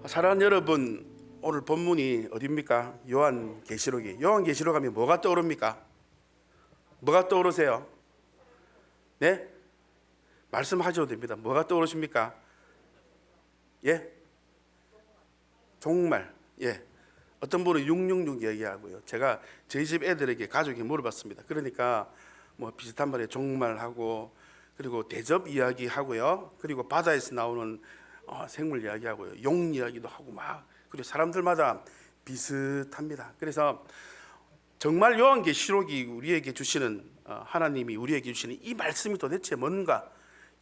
사랑하는 여러분, 오늘 본문이 어디입니까? 요한계시록이. 요한계시록 하면 뭐가 떠오릅니까? 뭐가 떠오르세요? 네? 말씀하셔도 됩니다. 뭐가 떠오르십니까? 예? 종말. 예. 어떤 분은 666 얘기하고요. 제가 저희 집 애들에게 가족이 물어봤습니다. 그러니까 뭐 비슷한 말에 종말하고, 그리고 대접 이야기하고요. 그리고 바다에서 나오는 생물 이야기하고요. 용 이야기도 하고 막, 그리고 사람들마다 비슷합니다. 그래서 정말 요한계시록이 우리에게 주시는, 하나님이 우리에게 주시는 이 말씀이 도대체 뭔가,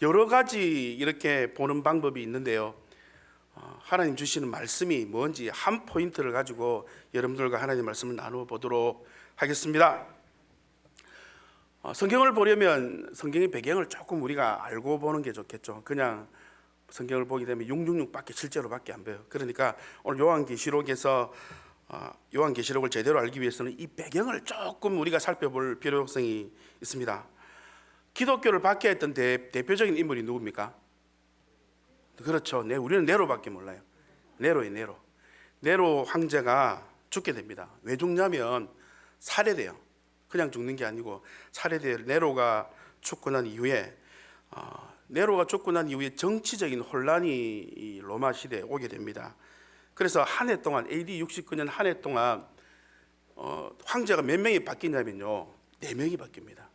여러 가지 이렇게 보는 방법이 있는데요. 하나님 주시는 말씀이 뭔지 한 포인트를 가지고 여러분들과 하나님의 말씀을 나누어 보도록 하겠습니다. 성경을 보려면 성경의 배경을 조금 우리가 알고 보는 게 좋겠죠. 그냥 성경을 보게 되면 666밖에 실제로밖에 안 보여요. 그러니까 오늘 요한계시록에서 요한계시록을 제대로 알기 위해서는 이 배경을 조금 우리가 살펴볼 필요성이 있습니다. 기독교를 박해했던 대표적인 인물이 누굽니까? 그렇죠. 우리는 네로밖에 몰라요. 네로예요. 네로 황제가 죽게 됩니다. 왜 죽냐면 살해돼요. 그냥 죽는 게 아니고 살해돼요. 네로가 죽고 난 이후에 정치적인 혼란이 이 로마 시대에 오게 됩니다. 그래서 한 해 동안 AD 69년 한 해 동안 황제가 몇 명이 바뀌냐면요, 4명이 바뀝니다.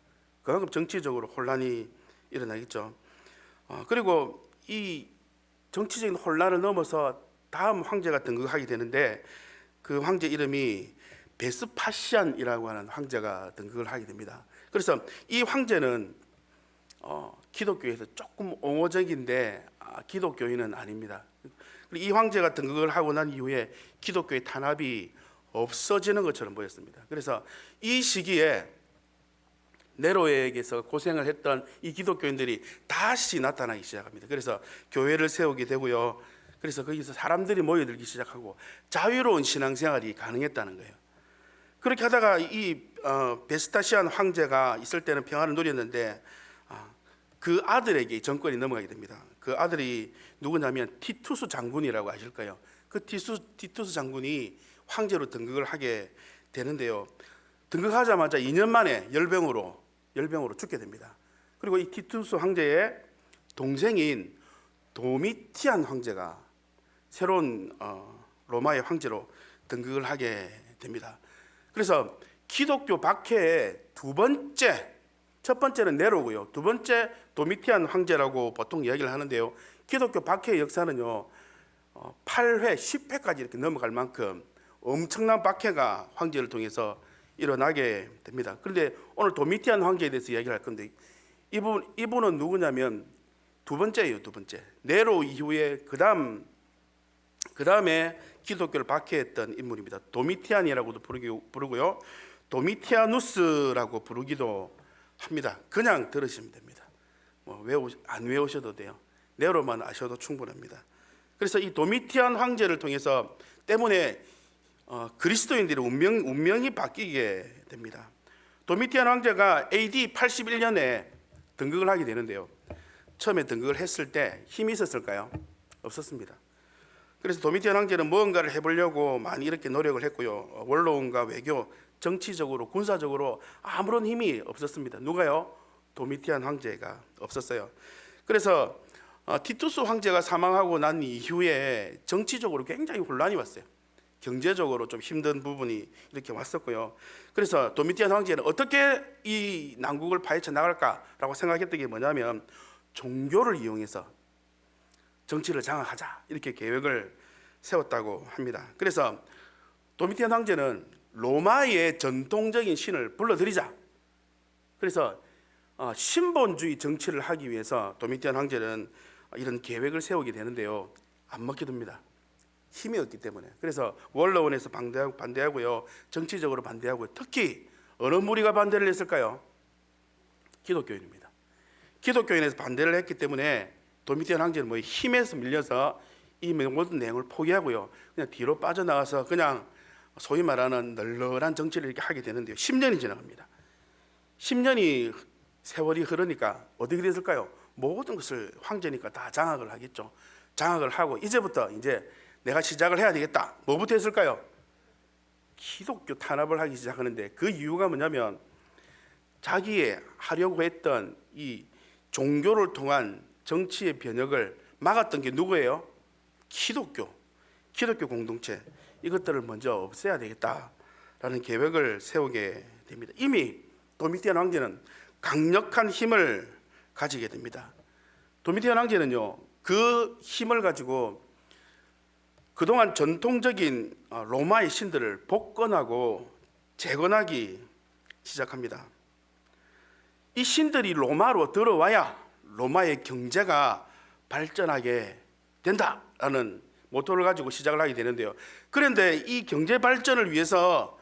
그만큼 정치적으로 혼란이 일어나겠죠. 그리고 이 정치적인 혼란을 넘어서 다음 황제가 등극하게 되는데, 그 황제 이름이 베스파시안이라고 하는 황제가 등극을 하게 됩니다. 그래서 이 황제는 기독교에서 조금 옹호적인데 기독교인은 아닙니다. 이 황제가 등극을 하고 난 이후에 기독교의 탄압이 없어지는 것처럼 보였습니다. 그래서 이 시기에 네로에게서 고생을 했던 이 기독교인들이 다시 나타나기 시작합니다. 그래서 교회를 세우게 되고요. 그래서 거기서 사람들이 모여들기 시작하고 자유로운 신앙생활이 가능했다는 거예요. 그렇게 하다가 이 베스파시안 황제가 있을 때는 평화를 누렸는데 그 아들에게 정권이 넘어가게 됩니다. 그 아들이 누구냐면 티투스 장군이라고 아실까요? 그 티투스 장군이 황제로 등극을 하게 되는데요. 등극하자마자 2년 만에 열병으로 죽게 됩니다. 그리고 이 티투스 황제의 동생인 도미티안 황제가 새로운 로마의 황제로 등극을 하게 됩니다. 그래서 기독교 박해의 첫 번째는 네로고요. 두 번째 도미티안 황제라고 보통 이야기를 하는데요. 기독교 박해의 역사는요, 8회, 10회까지 이렇게 넘어갈 만큼 엄청난 박해가 황제를 통해서 일어나게 됩니다. 그런데 오늘 도미티안 황제에 대해서 이야기를 할 건데, 이분은 누구냐면 두 번째예요. 두 번째. 네로 이후에 그 다음에 기독교를 박해했던 인물입니다. 도미티안이라고도 부르고요, 도미티아누스라고 부르기도 합니다. 그냥 들으시면 됩니다. 안 외우셔도 돼요. 네로만 아셔도 충분합니다. 그래서 이 도미티안 황제를 통해서 때문에 그리스도인들의 운명이 바뀌게 됩니다. 도미티안 황제가 AD 81년에 등극을 하게 되는데요. 처음에 등극을 했을 때 힘이 있었을까요? 없었습니다. 그래서 도미티안 황제는 무언가를 해보려고 많이 이렇게 노력을 했고요. 원로원과 외교, 정치적으로, 군사적으로 아무런 힘이 없었습니다. 누가요? 도미티안 황제가 없었어요. 그래서 티투스 황제가 사망하고 난 이후에 정치적으로 굉장히 혼란이 왔어요. 경제적으로 좀 힘든 부분이 이렇게 왔었고요. 그래서 도미티안 황제는 어떻게 이 난국을 파헤쳐 나갈까라고 생각했던 게 뭐냐면 종교를 이용해서 정치를 장악하자, 이렇게 계획을 세웠다고 합니다. 그래서 도미티안 황제는 로마의 전통적인 신을 불러들이자, 그래서 신본주의 정치를 하기 위해서 도미티안 황제는 이런 계획을 세우게 되는데요. 안 먹혀듭니다. 힘이 없기 때문에. 그래서 원로원에서 반대하고요, 정치적으로 반대하고요. 특히 어느 무리가 반대를 했을까요? 기독교인입니다. 기독교인에서 반대를 했기 때문에 도미티안 황제는 힘에서 밀려서 이 모든 내용을 포기하고요, 그냥 뒤로 빠져나가서 그냥 소위 말하는 널널한 정치를 이렇게 하게 되는데요. 10년이 지나갑니다. 10년이 세월이 흐르니까 어떻게 됐을까요? 모든 것을 황제니까 다 장악을 하겠죠. 장악을 하고 이제부터 이제 내가 시작을 해야 되겠다. 뭐부터 했을까요? 기독교 탄압을 하기 시작하는데 그 이유가 뭐냐면 자기의 하려고 했던 이 종교를 통한 정치의 변혁을 막았던 게 누구예요? 기독교 공동체. 이것들을 먼저 없애야 되겠다라는 계획을 세우게 됩니다. 이미 도미티안 황제는 강력한 힘을 가지게 됩니다. 도미티안 황제는요, 그 힘을 가지고 그동안 전통적인 로마의 신들을 복권하고 재건하기 시작합니다. 이 신들이 로마로 들어와야 로마의 경제가 발전하게 된다라는 모토를 가지고 시작을 하게 되는데요. 그런데 이 경제 발전을 위해서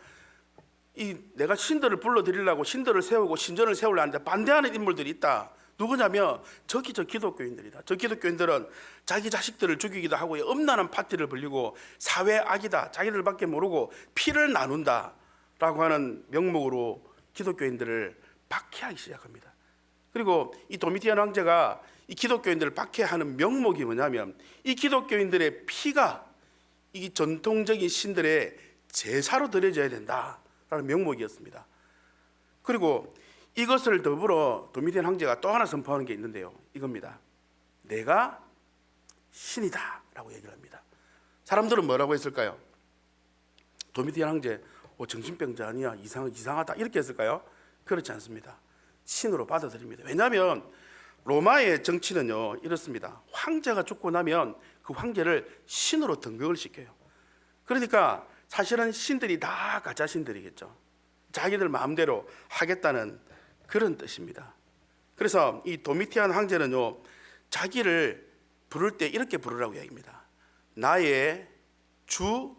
내가 신들을 불러들이려고 신들을 세우고 신전을 세우려 하는데 반대하는 인물들이 있다. 누구냐면 저 기독교인들이다. 저 기독교인들은 자기 자식들을 죽이기도 하고 엄란한 파티를 벌리고 사회 악이다. 자기들밖에 모르고 피를 나눈다 라고 하는 명목으로 기독교인들을 박해하기 시작합니다. 그리고 이 도미티안 황제가 이 기독교인들을 박해하는 명목이 뭐냐면 이 기독교인들의 피가 이 전통적인 신들의 제사로 드려져야 된다라는 명목이었습니다. 그리고 이것을 더불어 도미티안 황제가 또 하나 선포하는 게 있는데요. 이겁니다. 내가 신이다 라고 얘기를 합니다. 사람들은 뭐라고 했을까요? 도미티안 황제 정신병자 아니야, 이상하다 이렇게 했을까요? 그렇지 않습니다. 신으로 받아들입니다. 왜냐하면 로마의 정치는요 이렇습니다. 황제가 죽고 나면 그 황제를 신으로 등극을 시켜요. 그러니까 사실은 신들이 다 가짜 신들이겠죠. 자기들 마음대로 하겠다는 그런 뜻입니다. 그래서 이 도미티안 황제는요 자기를 부를 때 이렇게 부르라고 얘기합니다. 나의 주,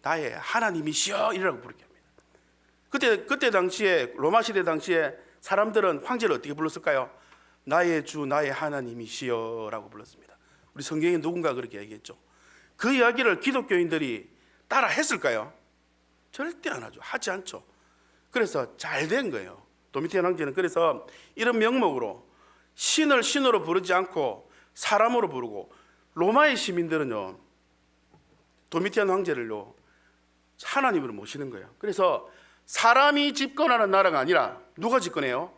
나의 하나님이시여 이라고 부르게 합니다. 그때 당시에 로마 시대 당시에 사람들은 황제를 어떻게 불렀을까요? 나의 주, 나의 하나님이시여 라고 불렀습니다. 우리 성경에 누군가 그렇게 얘기했죠. 그 이야기를 기독교인들이 따라 했을까요? 절대 안 하죠. 하지 않죠. 그래서 잘 된 거예요. 도미티안 황제는 그래서 이런 명목으로 신을 신으로 부르지 않고 사람으로 부르고, 로마의 시민들은요 도미티안 황제를요 하나님으로 모시는 거예요. 그래서 사람이 집권하는 나라가 아니라 누가 집권해요?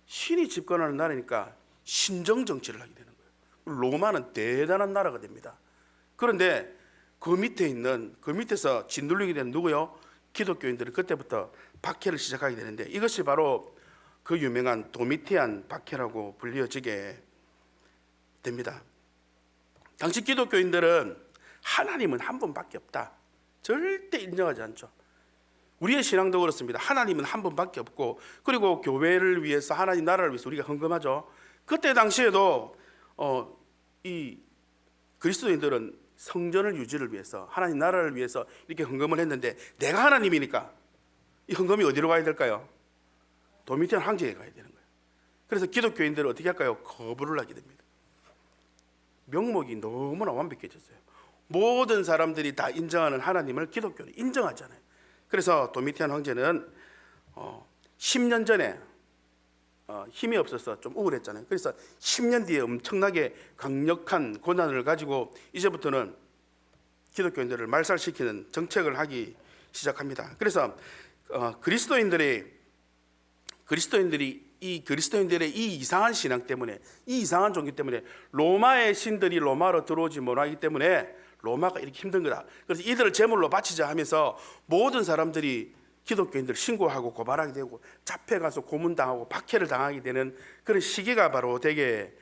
신이 집권하는 나라니까 신정 정치를 하게 되는 거예요. 로마는 대단한 나라가 됩니다. 그런데 그 밑에서 짓눌리게 되는 누구요? 기독교인들이 그때부터 박해를 시작하게 되는데, 이것이 바로 그 유명한 도미티안 박해라고 불려지게 됩니다. 당시 기독교인들은 하나님은 한 분밖에 없다, 절대 인정하지 않죠. 우리의 신앙도 그렇습니다. 하나님은 한 분밖에 없고, 그리고 교회를 위해서, 하나님 나라를 위해서 우리가 헌금하죠. 그때 당시에도 이 그리스도인들은 성전을 유지를 위해서, 하나님 나라를 위해서 이렇게 헌금을 했는데, 내가 하나님이니까 이 헌금이 어디로 가야 될까요? 도미티안 황제에 가야 되는 거예요. 그래서 기독교인들은 어떻게 할까요? 거부를 하게 됩니다. 명목이 너무나 완벽해졌어요. 모든 사람들이 다 인정하는 하나님을 기독교는 인정하잖아요. 그래서 도미티안 황제는 10년 전에 힘이 없어서 좀 우울했잖아요. 그래서 10년 뒤에 엄청나게 강력한 고난을 가지고 이제부터는 기독교인들을 말살시키는 정책을 하기 시작합니다. 그래서 그리스도인들의 이 이상한 신앙 때문에, 이 이상한 종교 때문에 로마의 신들이 로마로 들어오지 못하기 때문에 로마가 이렇게 힘든 거다. 그래서 이들을 제물로 바치자 하면서 모든 사람들이 기독교인들 신고하고 고발하게 되고, 잡혀가서 고문당하고 박해를 당하게 되는 그런 시기가 바로 되게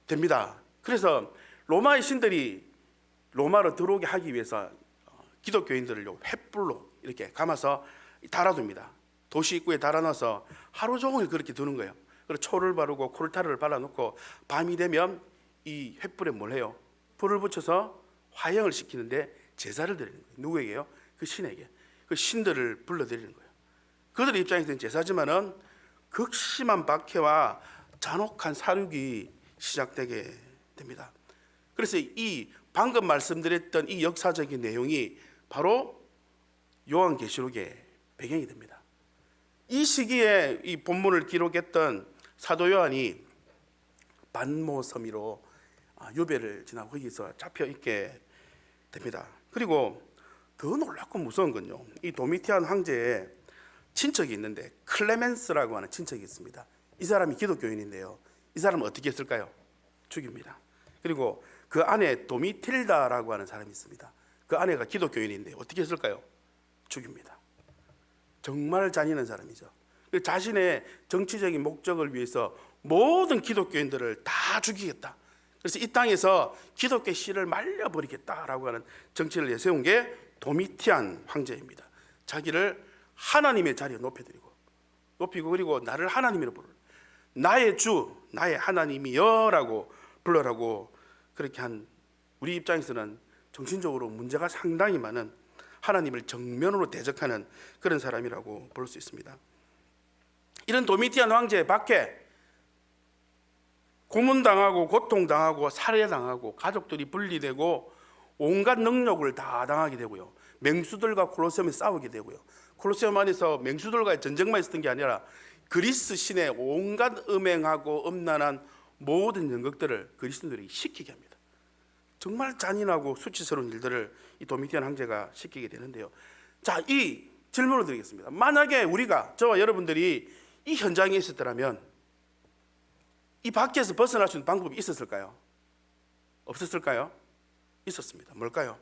됩니다. 그래서 로마의 신들이 로마로 들어오게 하기 위해서 기독교인들을 횃불로 이렇게 감아서 달아둡니다. 도시 입구에 달아놔서 하루 종일 그렇게 두는 거예요. 그리고 초를 바르고 콜타르를 발라놓고 밤이 되면 이 횃불에 뭘 해요? 불을 붙여서 화형을 시키는데 제사를 드리는 거예요. 누구에게요? 그 신에게. 그 신들을 불러드리는 거예요. 그들의 입장에서는 제사지만은 극심한 박해와 잔혹한 살육이 시작되게 됩니다. 그래서 이 방금 말씀드렸던 이 역사적인 내용이 바로 요한계시록의 배경이 됩니다. 이 시기에 이 본문을 기록했던 사도 요한이 반모 섬으로 유배를 지나고 거기서 잡혀 있게 됩니다. 그리고 더 놀랍고 무서운 건요, 이 도미티안 황제의 친척이 있는데 클레멘스라고 하는 친척이 있습니다. 이 사람이 기독교인인데요, 이 사람은 어떻게 했을까요? 죽입니다. 그리고 그 아내 도미틸다라고 하는 사람이 있습니다. 그 아내가 기독교인인데 어떻게 했을까요? 죽입니다. 정말 잔인한 사람이죠. 자신의 정치적인 목적을 위해서 모든 기독교인들을 다 죽이겠다. 그래서 이 땅에서 기독교 씨를 말려버리겠다라고 하는 정치를 내세운 게 도미티안 황제입니다. 자기를 하나님의 자리에 높이고 그리고 나를 하나님이라 부르는, 나의 주, 나의 하나님이여라고 불러라고 그렇게 한, 우리 입장에서는 정신적으로 문제가 상당히 많은, 하나님을 정면으로 대적하는 그런 사람이라고 볼 수 있습니다. 이런 도미티안 황제 밖에 고문당하고 고통당하고 살해당하고 가족들이 분리되고 온갖 능력을 다 당하게 되고요, 맹수들과 콜로세움에 싸우게 되고요, 콜로세움 안에서 맹수들과의 전쟁만 있었던 게 아니라 그리스 신의 온갖 음행하고 음란한 모든 연극들을 그리스도인들에게 시키게 합니다. 정말 잔인하고 수치스러운 일들을 이 도미티안 황제가 시키게 되는데요. 자, 이 질문을 드리겠습니다. 만약에 우리가, 저와 여러분들이 이 현장에 있었더라면 이 밖에서 벗어날 수 있는 방법이 있었을까요? 없었을까요? 있었습니다. 뭘까요?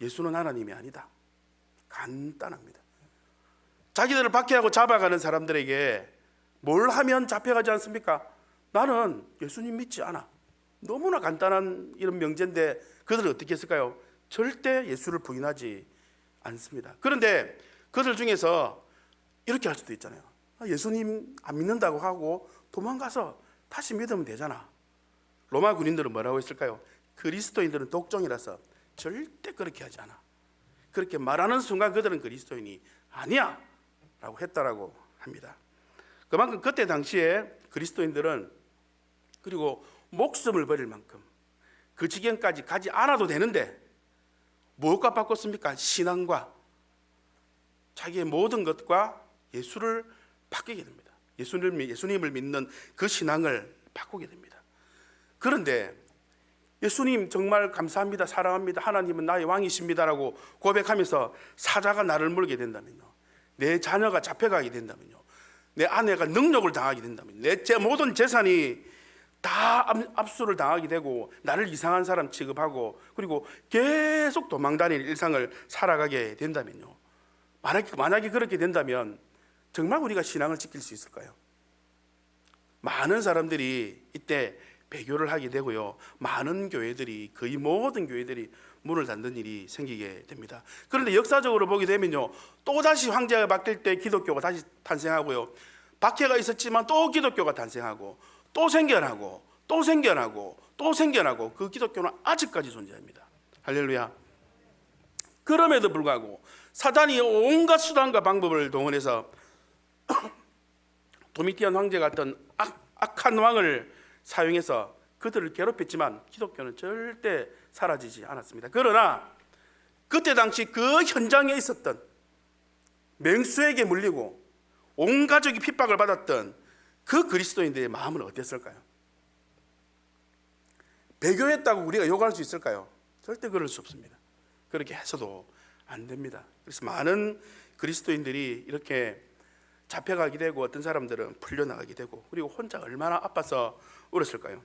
예수는 하나님이 아니다. 간단합니다. 자기들을 박해하고 잡아가는 사람들에게 뭘 하면 잡혀가지 않습니까? 나는 예수님 믿지 않아. 너무나 간단한 이런 명제인데 그들은 어떻게 했을까요? 절대 예수를 부인하지 않습니다. 그런데 그들 중에서 이렇게 할 수도 있잖아요. 예수님 안 믿는다고 하고 도망가서 다시 믿으면 되잖아. 로마 군인들은 뭐라고 했을까요? 그리스도인들은 독종이라서 절대 그렇게 하지 않아. 그렇게 말하는 순간 그들은 그리스도인이 아니야 라고 했다라고 합니다. 그만큼 그때 당시에 그리스도인들은, 그리고 목숨을 버릴 만큼 그 지경까지 가지 않아도 되는데 무엇과 바꿨습니까? 신앙과 자기의 모든 것과 예수를 바뀌게 됩니다. 예수님을 믿는 그 신앙을 바꾸게 됩니다. 그런데 예수님 정말 감사합니다, 사랑합니다, 하나님은 나의 왕이십니다라고 고백하면서 사자가 나를 물게 된다면요, 내 자녀가 잡혀가게 된다면요, 내 아내가 능력을 당하게 된다면, 내 모든 재산이 다 압수를 당하게 되고 나를 이상한 사람 취급하고 그리고 계속 도망다니는 일상을 살아가게 된다면요, 만약에 그렇게 된다면 정말 우리가 신앙을 지킬 수 있을까요? 많은 사람들이 이때 배교를 하게 되고요, 많은 교회들이, 거의 모든 교회들이 문을 닫는 일이 생기게 됩니다. 그런데 역사적으로 보게 되면요, 또다시 황제가 바뀔 때 기독교가 다시 탄생하고요, 박해가 있었지만 또 기독교가 탄생하고 또 생겨나고 또 생겨나고 또 생겨나고, 그 기독교는 아직까지 존재합니다. 할렐루야. 그럼에도 불구하고 사단이 온갖 수단과 방법을 동원해서 도미티안 황제 같은 악한 왕을 사용해서 그들을 괴롭혔지만 기독교는 절대 사라지지 않았습니다. 그러나 그때 당시 그 현장에 있었던, 맹수에게 물리고 온 가족이 핍박을 받았던 그 그리스도인들의 마음은 어땠을까요? 배교했다고 우리가 욕할 수 있을까요? 절대 그럴 수 없습니다. 그렇게 해서도 안 됩니다. 그래서 많은 그리스도인들이 이렇게 잡혀가게 되고 어떤 사람들은 풀려나가게 되고, 그리고 혼자 얼마나 아파서 울었을까요?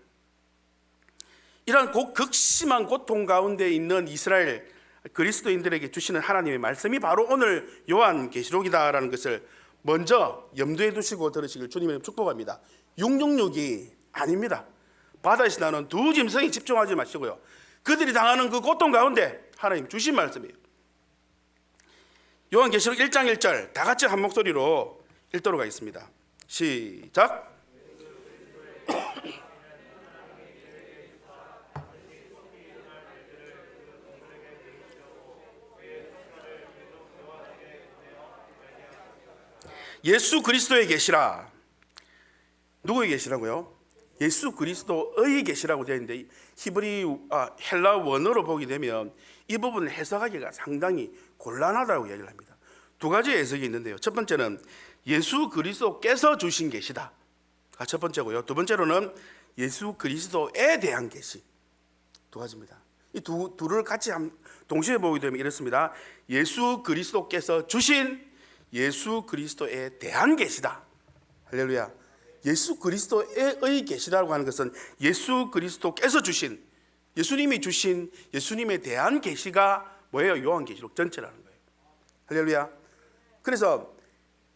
이러한 극심한 고통 가운데 있는 이스라엘 그리스도인들에게 주시는 하나님의 말씀이 바로 오늘 요한계시록이다라는 것을 먼저 염두에 두시고 들으시길 주님의 축복합니다. 666이 아닙니다. 바다에서 나는 두 짐승에 집중하지 마시고요, 그들이 당하는 그 고통 가운데 하나님 주신 말씀이에요. 요한계시록 1장 1절 다 같이 한 목소리로 읽도록 하겠습니다. 시작. 예수 그리스도의 계시라. 누구의 계시라고요? 예수 그리스도의 계시라고 되어 있는데, 헬라 원어로 보게 되면 이 부분을 해석하기가 상당히 곤란하다고 얘기를 합니다. 두 가지 해석이 있는데요, 첫 번째는 예수 그리스도께서 주신 계시다가 첫 번째고요, 두 번째로는 예수 그리스도에 대한 계시, 두 가지입니다. 이 둘을 같이 동시에 보게 되면 이렇습니다. 예수 그리스도께서 주신 예수 그리스도에 대한 계시다. 할렐루야. 예수 그리스도의 계시라고 하는 것은 예수 그리스도께서 주신, 예수님이 주신 예수님에 대한 계시가 뭐예요? 요한계시록 전체라는 거예요. 할렐루야. 그래서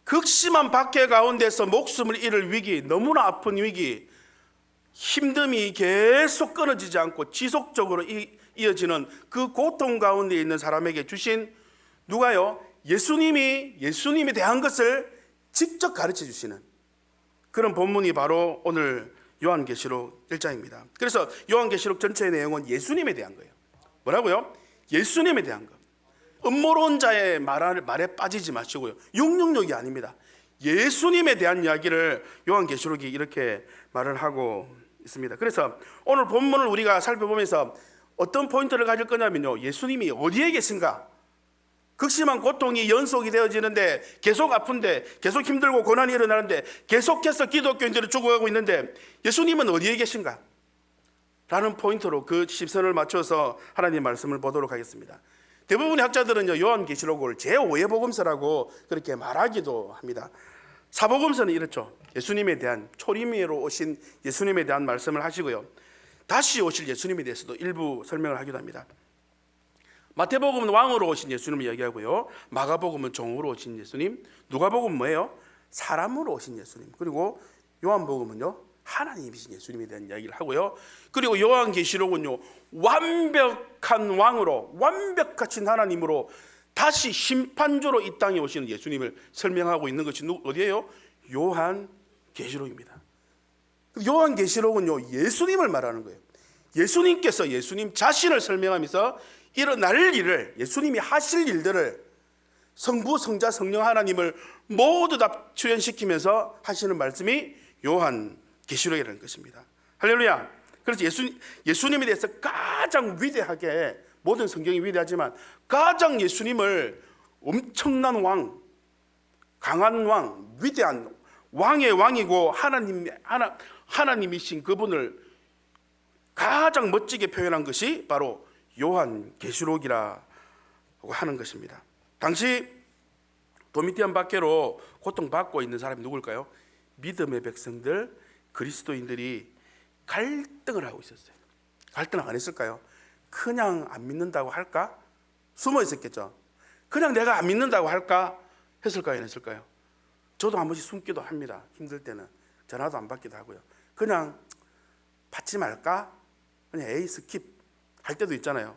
극심한 박해 가운데서 목숨을 잃을 위기, 너무나 아픈 위기, 힘듦이 계속 끊어지지 않고 지속적으로 이어지는 그 고통 가운데 있는 사람에게 주신 누가요? 예수님에 대한 것을 직접 가르쳐 주시는 그런 본문이 바로 오늘 요한계시록 1장입니다. 그래서 요한계시록 전체의 내용은 예수님에 대한 거예요. 뭐라고요? 예수님에 대한 것. 음모론 자의 말에 빠지지 마시고요. 666이 아닙니다. 예수님에 대한 이야기를 요한계시록이 이렇게 말을 하고 있습니다. 그래서 오늘 본문을 우리가 살펴보면서 어떤 포인트를 가질 거냐면요, 예수님이 어디에 계신가? 극심한 고통이 연속이 되어지는데, 계속 아픈데, 계속 힘들고 고난이 일어나는데, 계속해서 기독교인들이 죽어가고 있는데 예수님은 어디에 계신가? 라는 포인트로 그 시선을 맞춰서 하나님의 말씀을 보도록 하겠습니다. 대부분의 학자들은요, 요한계시록을 제5의 복음서라고 그렇게 말하기도 합니다. 사복음서는 이렇죠. 예수님에 대한, 초림으로 오신 예수님에 대한 말씀을 하시고요, 다시 오실 예수님에 대해서도 일부 설명을 하기도 합니다. 마태복음은 왕으로 오신 예수님을 이야기하고요, 마가복음은 종으로 오신 예수님, 누가복음은 뭐예요? 사람으로 오신 예수님, 그리고 요한복음은요, 하나님이신 예수님에 대한 이야기를 하고요, 그리고 요한계시록은요, 완벽한 왕으로, 완벽하신 하나님으로 다시 심판주로 이 땅에 오시는 예수님을 설명하고 있는 것이 어디예요? 요한계시록입니다. 요한계시록은요, 예수님을 말하는 거예요. 예수님께서 예수님 자신을 설명하면서 일어날 일을, 예수님이 하실 일들을 성부, 성자, 성령 하나님을 모두 다 출연시키면서 하시는 말씀이 요한계시록이라는 것입니다. 할렐루야. 그래서 예수님에 대해서 가장 위대하게, 모든 성경이 위대하지만 가장 예수님을 엄청난 왕, 강한 왕, 위대한 왕의 왕이고 하나님이신 그분을 가장 멋지게 표현한 것이 바로 요한계시록이라고 하는 것입니다. 당시 도미티안 박해로 고통받고 있는 사람이 누굴까요? 믿음의 백성들, 그리스도인들이 갈등을 하고 있었어요. 갈등을 안 했을까요? 그냥 안 믿는다고 할까? 숨어 있었겠죠. 그냥 내가 안 믿는다고 할까? 했을까요? 안 했을까요? 저도 한 번씩 숨기도 합니다. 힘들 때는 전화도 안 받기도 하고요. 그냥 받지 말까? 그냥 스킵 할 때도 있잖아요.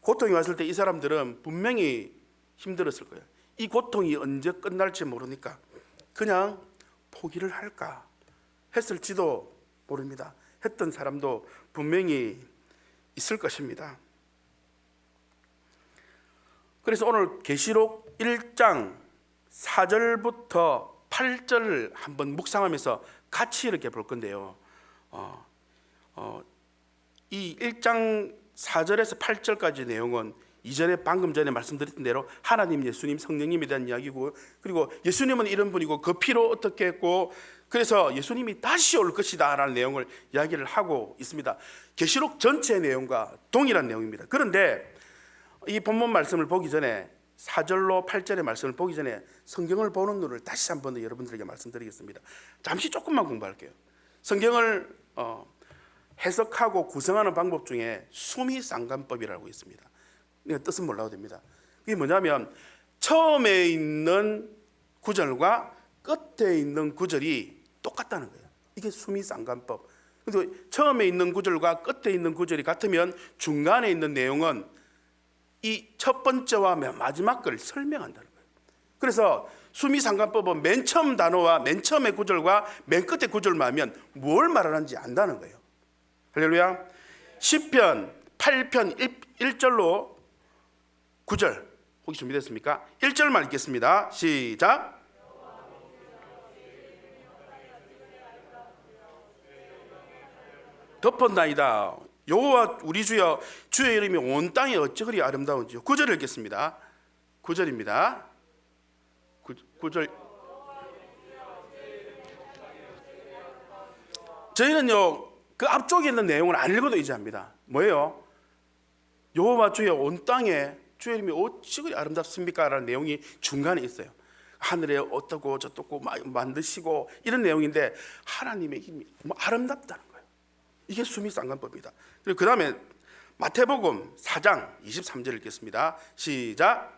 고통이 왔을 때 이 사람들은 분명히 힘들었을 거예요. 이 고통이 언제 끝날지 모르니까 그냥 포기를 할까 했을지도 모릅니다. 했던 사람도 분명히 있을 것입니다. 그래서 오늘 계시록 1장 4절부터 8절을 한번 묵상하면서 같이 이렇게 볼 건데요, 이 1장 4절에서 8절까지 내용은 이전에 방금 전에 말씀드렸던 대로 하나님, 예수님, 성령님에 대한 이야기고, 그리고 예수님은 이런 분이고 그 피로 어떻게 했고, 그래서 예수님이 다시 올 것이다 라는 내용을 이야기를 하고 있습니다. 계시록 전체 내용과 동일한 내용입니다. 그런데 이 본문 말씀을 보기 전에, 4절로 8절의 말씀을 보기 전에 성경을 보는 눈을 다시 한번 더 여러분들에게 말씀드리겠습니다. 잠시 조금만 공부할게요. 성경을 해석하고 구성하는 방법 중에 수미상관법이라고 있습니다. 뜻은 몰라도 됩니다. 그게 뭐냐면 처음에 있는 구절과 끝에 있는 구절이 똑같다는 거예요. 이게 수미상관법. 그래서 처음에 있는 구절과 끝에 있는 구절이 같으면 중간에 있는 내용은 이 첫 번째와 마지막 걸 설명한다는 거예요. 그래서 수미상관법은 맨 처음 단어와 맨 처음의 구절과 맨 끝의 구절만 하면 뭘 말하는지 안다는 거예요. 할렐루야. 시편 8편 1절로 9절 혹시 준비됐습니까? 1절만 읽겠습니다. 시작. 덮었나이다. 여호와 우리 주여, 주의 이름이 온 땅에 어찌 그리 아름다운지요. 9절 읽겠습니다. 9절입니다. 9절. 저희는요, 그 앞쪽에 있는 내용을 안 읽어도 이제 합니다. 뭐예요? 여호와 주의 온 땅에 주의 이름이 어찌 그리 아름답습니까? 라는 내용이 중간에 있어요. 하늘에 어떻고 저떻고 만드시고 이런 내용인데 하나님의 힘이 아름답다는 거예요. 이게 수미상관법입니다. 그리고 그 다음에 마태복음 4장 23절 읽겠습니다. 시작.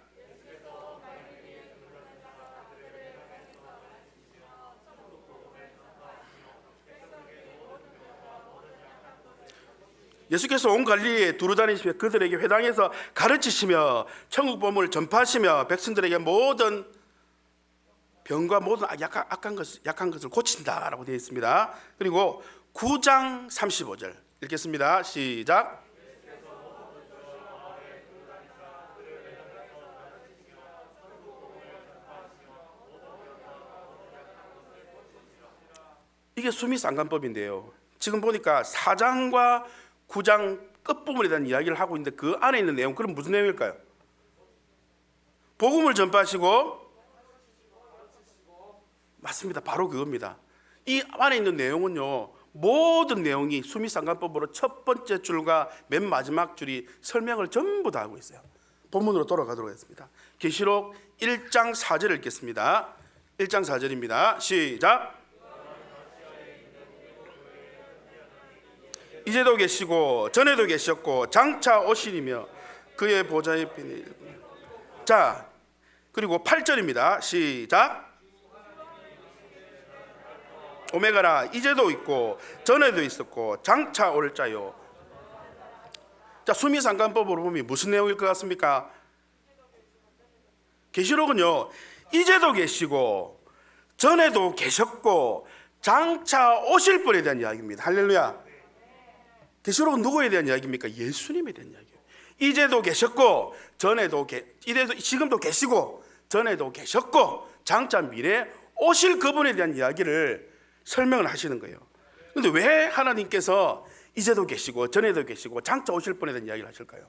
예수께서 온 갈릴리에 두루 다니시며 그들에게 회당에서 가르치시며 천국 복음을 전파하시며 백성들에게 모든 병과 모든 약한 것을 고친다라고 되어 있습니다. 그리고 9장 35절 읽겠습니다. 시작. 이게 수미상관법인데요. 지금 보니까 4장과 9장 끝부분에 대한 이야기를 하고 있는데 그 안에 있는 내용, 그럼 무슨 내용일까요? 복음을 전파하시고, 맞습니다. 바로 그겁니다. 이 안에 있는 내용은요, 모든 내용이 수미상관법으로 첫 번째 줄과 맨 마지막 줄이 설명을 전부 다 하고 있어요. 본문으로 돌아가도록 하겠습니다. 계시록 1장 4절 읽겠습니다. 1장 4절입니다. 시작. 이제도 계시고 전에도 계셨고 장차 오시리며 그의 보좌의 빛이. 자, 그리고 8절입니다. 시작. 오메가라, 이제도 있고 전에도 있었고 장차 올 자요. 자, 수미상관법으로 보면 무슨 내용일 것 같습니까? 계시록은요, 이제도 계시고 전에도 계셨고 장차 오실 분에 대한 이야기입니다. 할렐루야. 계시록은 누구에 대한 이야기입니까? 예수님에 대한 이야기예요. 이제도 계셨고 지금도 계시고 전에도 계셨고 장차 미래에 오실 그분에 대한 이야기를 설명을 하시는 거예요. 그런데 왜 하나님께서 이제도 계시고 전에도 계시고 장차 오실 분에 대한 이야기를 하실까요?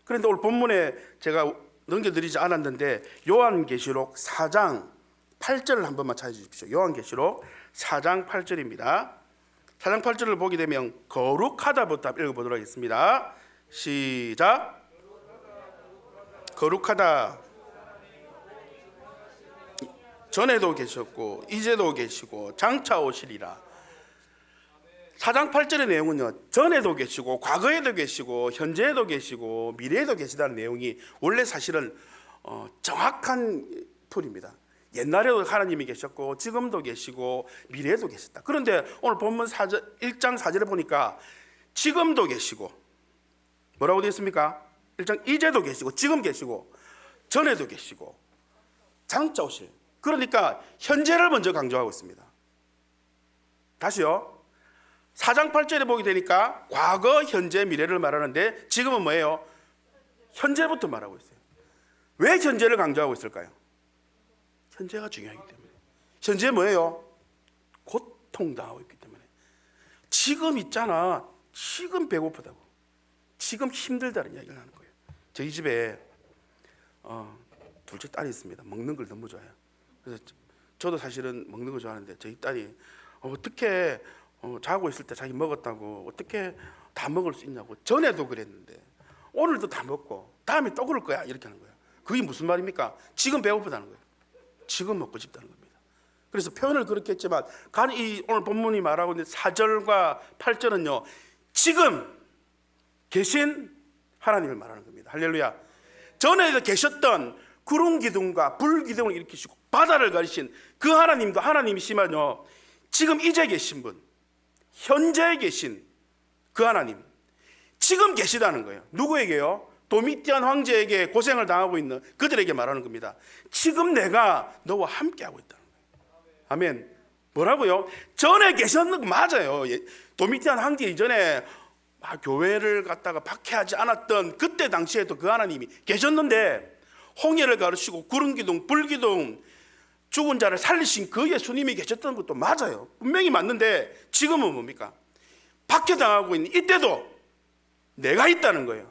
그런데 오늘 본문에 제가 넘겨드리지 않았는데 요한계시록 4장 8절을 한 번만 찾아주십시오. 요한계시록 4장 8절입니다. 4장 8절을 보게 되면 거룩하다부터 읽어보도록 하겠습니다. 시작. 거룩하다, 전에도 계셨고 이제도 계시고 장차 오시리라. 4장 8절의 내용은요, 전에도 계시고 과거에도 계시고 현재에도 계시고 미래에도 계시다는 내용이 원래 사실은 정확한 풀입니다. 옛날에도 하나님이 계셨고 지금도 계시고 미래에도 계셨다. 그런데 오늘 본문 1장 4절에 보니까 지금도 계시고, 뭐라고 되어 있습니까? 1장 이제도 계시고 지금 계시고 전에도 계시고 장차 오실, 그러니까 현재를 먼저 강조하고 있습니다. 다시요. 4장 8절에 보게 되니까 과거, 현재, 미래를 말하는데 지금은 뭐예요? 현재부터 말하고 있어요. 왜 현재를 강조하고 있을까요? 현재가 중요하기 때문에. 현재 뭐예요? 고통당하고 있기 때문에. 지금 있잖아, 지금 배고프다고, 지금 힘들다는 이야기를 하는 거예요. 저희 집에 둘째 딸이 있습니다. 먹는 걸 너무 좋아해요. 그래서 저도 사실은 먹는 거 좋아하는데 저희 딸이 어떻게 자고 있을 때 자기 먹었다고 어떻게 다 먹을 수 있냐고, 전에도 그랬는데 오늘도 다 먹고 다음에 또 그럴 거야, 이렇게 하는 거예요. 그게 무슨 말입니까? 지금 배고프다는 거예요. 지금 먹고 싶다는 겁니다. 그래서 표현을 그렇게 했지만 이 오늘 본문이 말하고 있는 4절과 8절은요, 지금 계신 하나님을 말하는 겁니다. 할렐루야. 전에도 계셨던 구름 기둥과 불 기둥을 일으키시고 바다를 가리신 그 하나님도 하나님이시면요, 지금 이제 계신 분, 현재에 계신 그 하나님, 지금 계시다는 거예요. 누구에게요? 도미티안 황제에게 고생을 당하고 있는 그들에게 말하는 겁니다. 지금 내가 너와 함께하고 있다는 거예요. 아멘. 뭐라고요? 전에 계셨는 거 맞아요. 도미티안 황제 이전에 교회를 갖다가 박해하지 않았던 그때 당시에도 그 하나님이 계셨는데, 홍해를 가르치고 구름기둥, 불기둥, 죽은 자를 살리신 그 예수님이 계셨던 것도 맞아요. 분명히 맞는데 지금은 뭡니까? 박해당하고 있는 이때도 내가 있다는 거예요.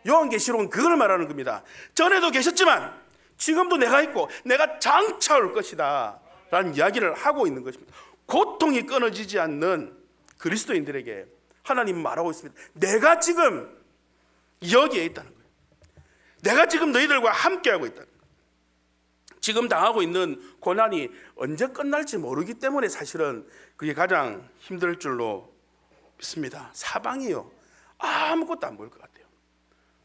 요한계시록은 그걸 말하는 겁니다. 전에도 계셨지만 지금도 내가 있고 내가 장차 올 것이다 라는 이야기를 하고 있는 것입니다. 고통이 끊어지지 않는 그리스도인들에게 하나님은 말하고 있습니다. 내가 지금 여기에 있다는 거예요. 내가 지금 너희들과 함께하고 있다는 거예요. 지금 당하고 있는 고난이 언제 끝날지 모르기 때문에 사실은 그게 가장 힘들 줄로 믿습니다. 사방이요, 아무것도 안 보일 것 같아요.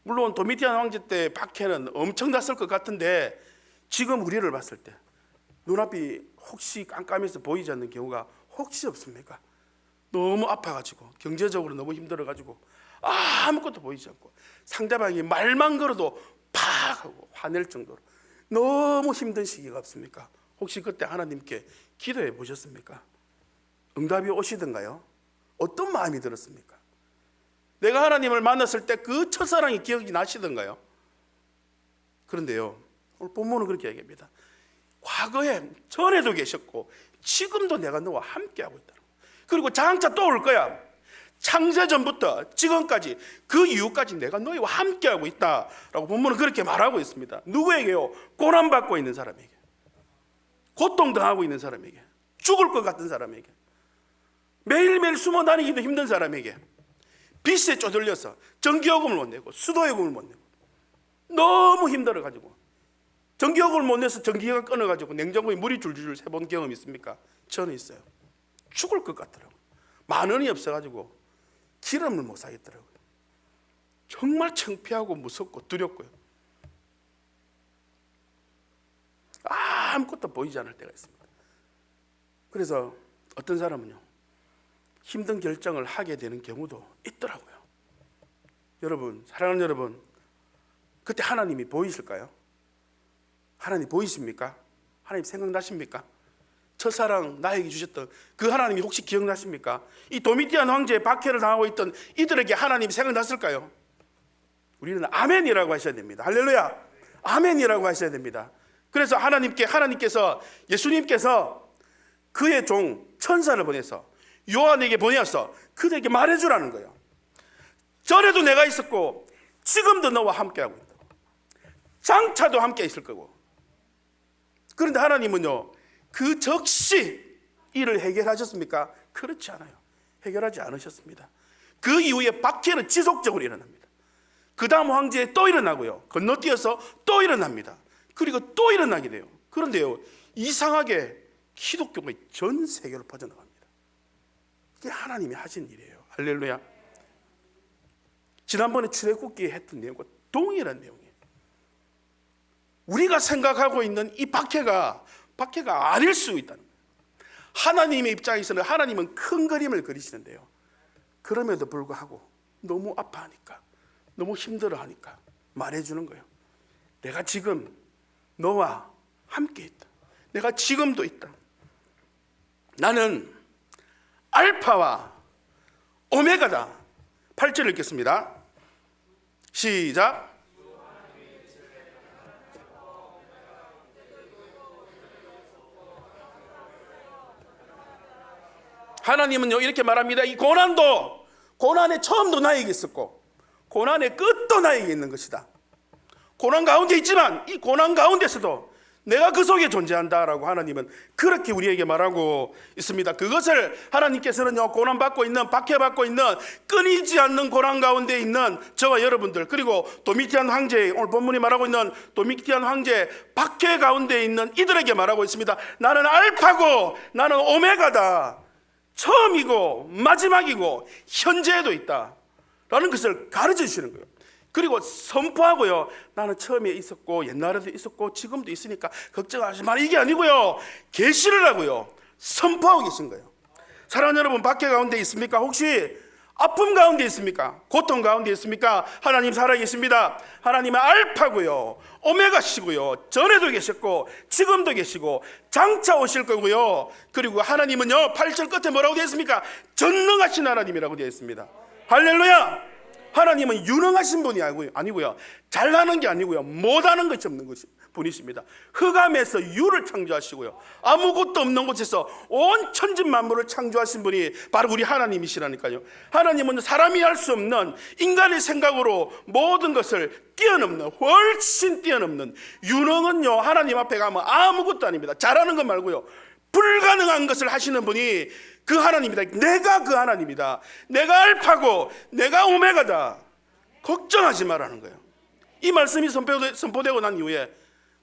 물론 도미티안 황제 때 박해는 엄청났을 것 같은데 지금 우리를 봤을 때 눈앞이 혹시 깜깜해서 보이지 않는 경우가 혹시 없습니까? 너무 아파가지고 경제적으로 너무 힘들어가지고 아무것도 보이지 않고 상대방이 말만 걸어도 팍 하고 화낼 정도로 너무 힘든 시기가 없습니까? 혹시 그때 하나님께 기도해 보셨습니까? 응답이 오시던가요? 어떤 마음이 들었습니까? 내가 하나님을 만났을 때 그 첫사랑이 기억이 나시던가요? 그런데요, 오늘 본문은 그렇게 얘기합니다. 과거에 전에도 계셨고 지금도 내가 너와 함께하고 있다. 그리고 장차 또 올 거야. 창세전부터 지금까지 그 이후까지 내가 너희와 함께하고 있다라고 본문은 그렇게 말하고 있습니다. 누구에게요? 고난받고 있는 사람에게, 고통당하고 있는 사람에게, 죽을 것 같은 사람에게, 매일매일 숨어 다니기도 힘든 사람에게, 빚에 쪼들려서 전기요금을 못 내고 수도요금을 못 내고 너무 힘들어가지고 전기요금을 못 내서 전기가 끊어가지고 냉장고에 물이 줄줄 새본 경험 있습니까? 저는 있어요. 죽을 것 같더라고요. 10,000원이 없어가지고 기름을 못 사겠더라고요. 정말 창피하고 무섭고 두렵고요. 아무것도 보이지 않을 때가 있습니다. 그래서 어떤 사람은요, 힘든 결정을 하게 되는 경우도 있더라고요. 여러분, 사랑하는 여러분, 그때 하나님이 보이실까요? 하나님 보이십니까? 하나님 생각나십니까? 첫사랑 나에게 주셨던 그 하나님이 혹시 기억나십니까? 이 도미티안 황제의 박해를 당하고 있던 이들에게 하나님이 생각났을까요? 우리는 아멘이라고 하셔야 됩니다. 할렐루야, 아멘이라고 하셔야 됩니다. 그래서 하나님께서 예수님께서 그의 종 천사를 보내서 요한에게 보내어서 그들에게 말해주라는 거예요. 전에도 내가 있었고 지금도 너와 함께하고 있다. 장차도 함께 있을 거고. 그런데 하나님은요, 그 즉시 이를 해결하셨습니까? 그렇지 않아요. 해결하지 않으셨습니다. 그 이후에 박해는 지속적으로 일어납니다. 그 다음 황제에 또 일어나고요, 건너뛰어서 또 일어납니다. 그리고 또 일어나게 돼요. 그런데요, 이상하게 기독교가 전 세계로 퍼져나갑니다. 그게 하나님이 하신 일이에요. 할렐루야. 지난번에 출애굽기에 했던 내용과 동일한 내용이에요. 우리가 생각하고 있는 이 박해가 아닐 수 있다는 거예요. 하나님의 입장에서는 하나님은 큰 그림을 그리시는데요, 그럼에도 불구하고 너무 아파하니까, 너무 힘들어하니까 말해주는 거예요. 내가 지금 너와 함께 있다. 내가 지금도 있다. 나는 알파와 오메가다. 8절을 읽겠습니다. 시작. 하나님은요, 이렇게 말합니다. 이 고난의 처음도 나에게 있었고 고난의 끝도 나에게 있는 것이다. 고난 가운데 있지만 이 고난 가운데서도 내가 그 속에 존재한다라고 하나님은 그렇게 우리에게 말하고 있습니다. 그것을 하나님께서는요, 고난받고 있는, 박해받고 있는, 끊이지 않는 고난 가운데 있는 저와 여러분들, 그리고 도미티안 황제, 오늘 본문이 말하고 있는 도미티안 황제 박해 가운데 있는 이들에게 말하고 있습니다. 나는 알파고 나는 오메가다. 처음이고 마지막이고 현재에도 있다 라는 것을 가르쳐 주시는 거예요. 그리고 선포하고요, 나는 처음에 있었고 옛날에도 있었고 지금도 있으니까 걱정하지 마, 이게 아니고요, 계시를 하고요, 선포하고 계신 거예요. 사랑하는 여러분, 박해 가운데 있습니까? 혹시 아픔 가운데 있습니까? 고통 가운데 있습니까? 하나님 살아계십니다. 하나님은 알파고요, 오메가시고요, 전에도 계셨고 지금도 계시고 장차 오실 거고요. 그리고 하나님은요, 8절 끝에 뭐라고 되어 있습니까? 전능하신 하나님이라고 되어 있습니다. 할렐루야. 하나님은 유능하신 분이 아니고요, 잘하는 게 아니고요, 못하는 것이 없는 분이십니다. 흑암에서 유를 창조하시고요, 아무것도 없는 곳에서 온 천지 만물을 창조하신 분이 바로 우리 하나님이시라니까요. 하나님은 사람이 할 수 없는, 인간의 생각으로 모든 것을 뛰어넘는, 훨씬 뛰어넘는, 유능은요, 하나님 앞에 가면 아무것도 아닙니다. 잘하는 것 말고요, 불가능한 것을 하시는 분이 그 하나님이다. 내가 그 하나님이다. 내가 알파고 내가 오메가다. 걱정하지 말라는 거예요. 이 말씀이 선포되고 난 이후에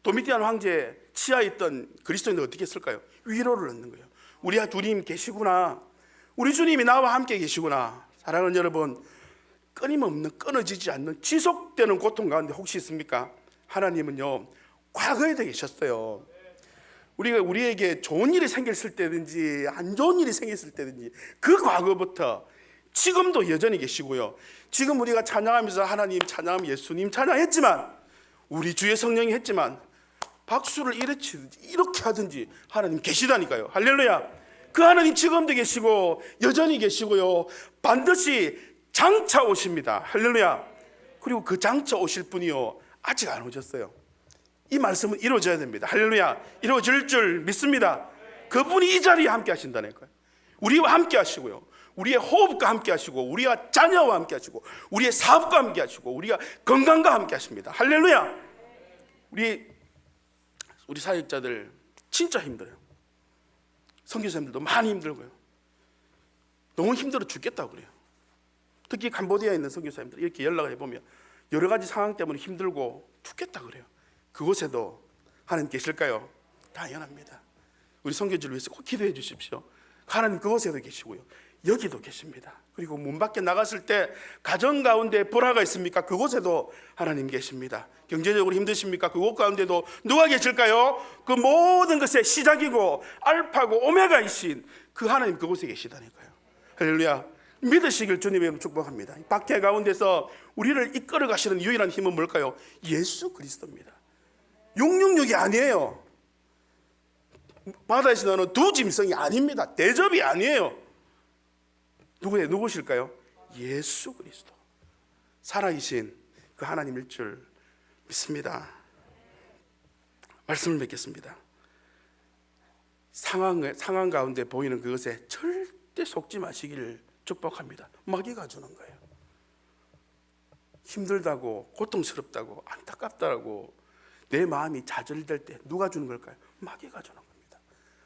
도미티안 황제의 치하에 있던 그리스도인들 어떻게 했을까요? 위로를 얻는 거예요. 우리 주님 계시구나. 우리 주님이 나와 함께 계시구나. 사랑하는 여러분, 끊임없는 끊어지지 않는 지속되는 고통 가운데 혹시 있습니까? 하나님은요 과거에 계셨어요. 우리에게 좋은 일이 생겼을 때든지 안 좋은 일이 생겼을 때든지 그 과거부터 지금도 여전히 계시고요. 지금 우리가 찬양하면서 하나님 찬양, 예수님 찬양했지만, 우리 주의 성령이 했지만 박수를 이렇게 하든지 하나님 계시다니까요. 할렐루야. 그 하나님 지금도 계시고 여전히 계시고요. 반드시 장차 오십니다. 할렐루야. 그리고 그 장차 오실 분이요 아직 안 오셨어요. 이 말씀은 이루어져야 됩니다. 할렐루야. 이루어질 줄 믿습니다. 그분이 이 자리에 함께 하신다니까요. 우리와 함께 하시고요, 우리의 호흡과 함께 하시고, 우리와 자녀와 함께 하시고, 우리의 사업과 함께 하시고, 우리가 건강과 함께 하십니다. 할렐루야. 우리 사역자들 진짜 힘들어요. 선교사님들도 많이 힘들고요. 너무 힘들어 죽겠다고 그래요. 특히 캄보디아에 있는 선교사님들 이렇게 연락을 해보면 여러 가지 상황 때문에 힘들고 죽겠다 그래요. 그곳에도 하나님 계실까요? 당연합니다. 우리 선교지를 위해서 꼭 기도해 주십시오. 하나님 그곳에도 계시고요, 여기도 계십니다. 그리고 문 밖에 나갔을 때 가정 가운데 불화가 있습니까? 그곳에도 하나님 계십니다. 경제적으로 힘드십니까? 그곳 가운데도 누가 계실까요? 그 모든 것의 시작이고 알파고 오메가이신 그 하나님 그곳에 계시다니까요. 할렐루야. 믿으시길 주님의 이름으로 축복합니다. 박해 가운데서 우리를 이끌어 가시는 유일한 힘은 뭘까요? 예수 그리스도입니다. 666이 아니에요. 바다에서 나오는 두 짐승이 아닙니다. 대접이 아니에요. 누구실까요? 예수 그리스도, 살아계신 그 하나님일 줄 믿습니다. 말씀을 맺겠습니다. 상황 가운데 보이는 그것에 절대 속지 마시기를 축복합니다. 마귀가 주는 거예요. 힘들다고, 고통스럽다고, 안타깝다고 내 마음이 좌절될 때 누가 주는 걸까요? 마귀가 주는 겁니다.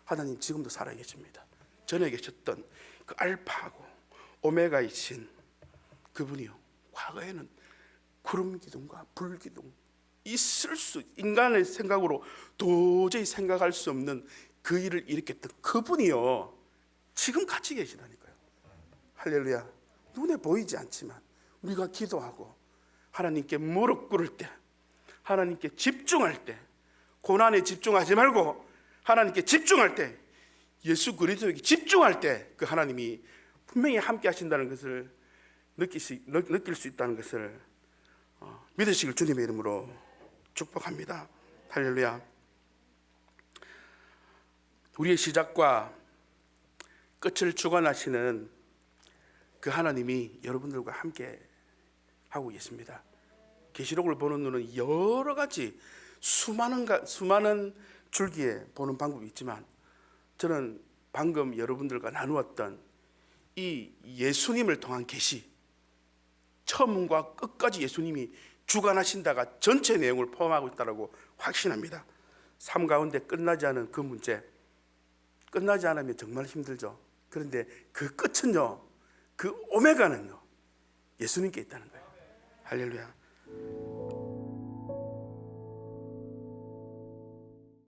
하나님 지금도 살아계십니다. 전에 계셨던 그 알파하고 오메가이신 그분이요, 과거에는 구름 기둥과 불 기둥, 인간의 생각으로 도저히 생각할 수 없는 그 일을 일으켰던 그분이요 지금 같이 계시다니까요. 할렐루야. 눈에 보이지 않지만 우리가 기도하고 하나님께 무릎 꿇을 때, 하나님께 집중할 때, 고난에 집중하지 말고 하나님께 집중할 때, 예수 그리스도에게 집중할 때 그 하나님이 분명히 함께 하신다는 것을 느낄 수 있다는 것을 믿으시길 주님의 이름으로 축복합니다. 할렐루야. 우리의 시작과 끝을 주관하시는 그 하나님이 여러분들과 함께 하고 계십니다. 계시록을 보는 눈은 여러 가지 수많은 줄기에 보는 방법이 있지만, 저는 방금 여러분들과 나누었던 이 예수님을 통한 계시, 처음과 끝까지 예수님이 주관하신다가 전체 내용을 포함하고 있다고 확신합니다. 삶 가운데 끝나지 않은 그 문제, 끝나지 않으면 정말 힘들죠. 그런데 그 끝은요, 그 오메가는요 예수님께 있다는 거예요. 할렐루야.